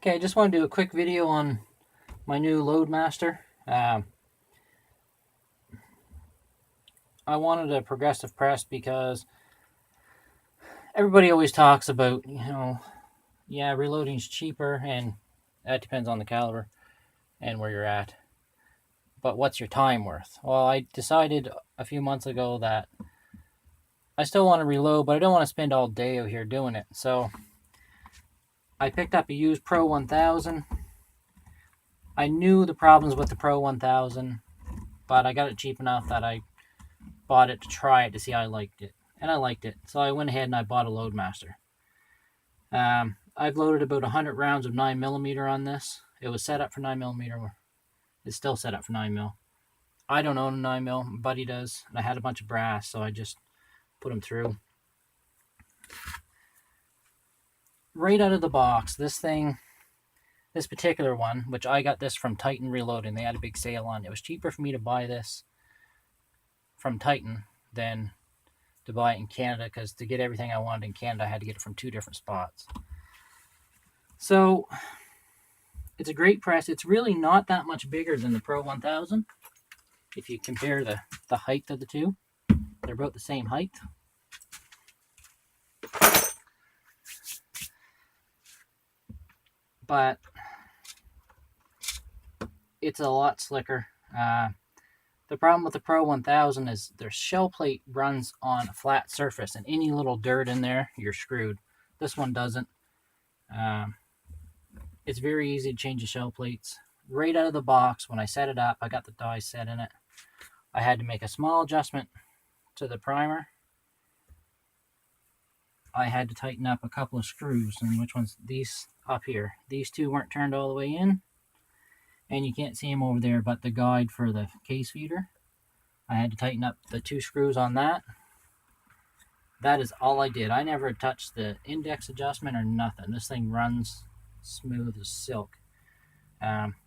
Okay, I just want to do a quick video on my new loadmaster. I wanted a progressive press because everybody always talks about, yeah, reloading's cheaper, and that depends on the caliber and where you're at. But what's your time worth? Well, I decided a few months ago that I still want to reload, but I don't want to spend all day out here doing it. So I picked up a used Pro 1000. I knew the problems with the Pro 1000, but I got it cheap enough that I bought it to try it to see how I liked it. And I liked it. So I went ahead and I bought a loadmaster. I've loaded about 100 rounds of 9mm on this. It was set up for 9mm. It's still set up for 9mm. I don't own a 9mm. My buddy does. And I had a bunch of brass, so I just put them through. Right out of the box, this particular one, which I got this from Titan Reloading. They had a big sale on it. It was cheaper for me to buy this from Titan than to buy it in Canada, because to get everything I wanted in Canada, I had to get it from 2 different spots. So it's a great press. It's really not that much bigger than the Pro 1000. If you compare the height of the two, they're about the same height. But it's a lot slicker. The problem with the Pro 1000 is their shell plate runs on a flat surface, and any little dirt in there, you're screwed. This one doesn't. It's very easy to change the shell plates. Right out of the box, when I set it up, I got the dies set in it. I had to make a small adjustment to the primer. I had to tighten up a couple of screws, and which ones? These up here. These two weren't turned all the way in, and you can't see them over there, but the guide for the case feeder, I had to tighten up the 2 screws on that. That is all I did. I never touched the index adjustment or nothing. This thing runs smooth as silk.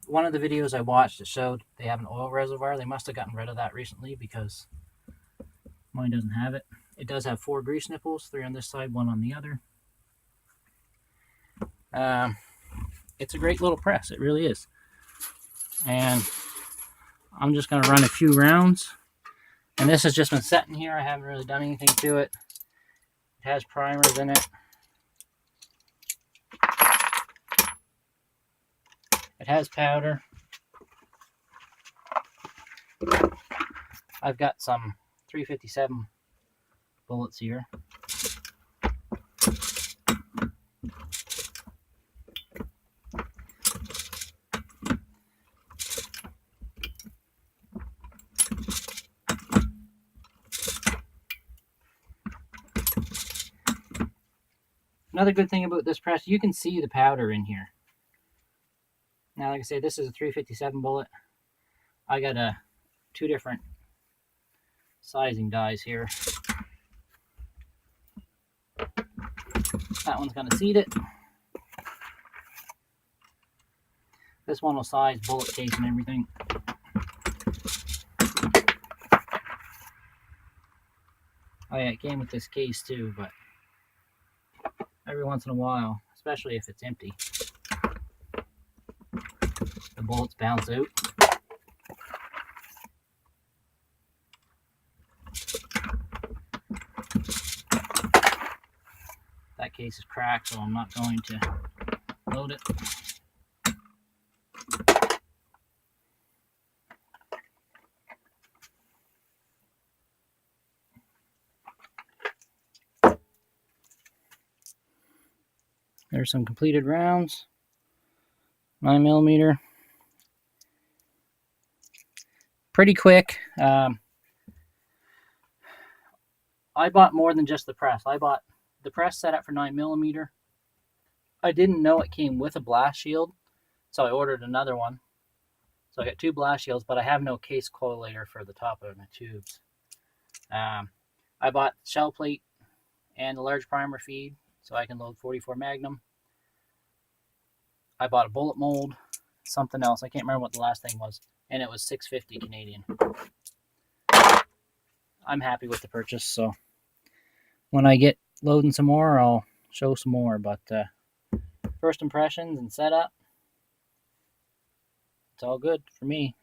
One of the videos I watched, it showed they have an oil reservoir. They must have gotten rid of that recently because mine doesn't have it. It does have 4 grease nipples, 3 on this side, 1 on the other. It's a great little press. It really is. And I'm just going to run a few rounds. And this has just been sitting here. I haven't really done anything to it. It has primers in it. It has powder. I've got some 357 bullets here. Another good thing about this press, you can see the powder in here. Now, like I say, this is a 357 bullet. I got 2 different sizing dies here. That one's going to seat it. This one will size bullet case and everything. Oh yeah, it came with this case too, but every once in a while, especially if it's empty, the bullets bounce out. That case is cracked, so I'm not going to load it. There's some completed rounds. 9mm. Pretty quick. I bought more than just the press. I bought the press set up for 9mm. I didn't know it came with a blast shield, so I ordered another one. So I got 2 blast shields, but I have no case collator for the top of my tubes. I bought shell plate and the large primer feed, so I can load 44 Magnum. I bought a bullet mold, something else. I can't remember what the last thing was, and it was $6.50 Canadian. I'm happy with the purchase, so when I get loading some more, I'll show some more, but first impressions and setup, it's all good for me.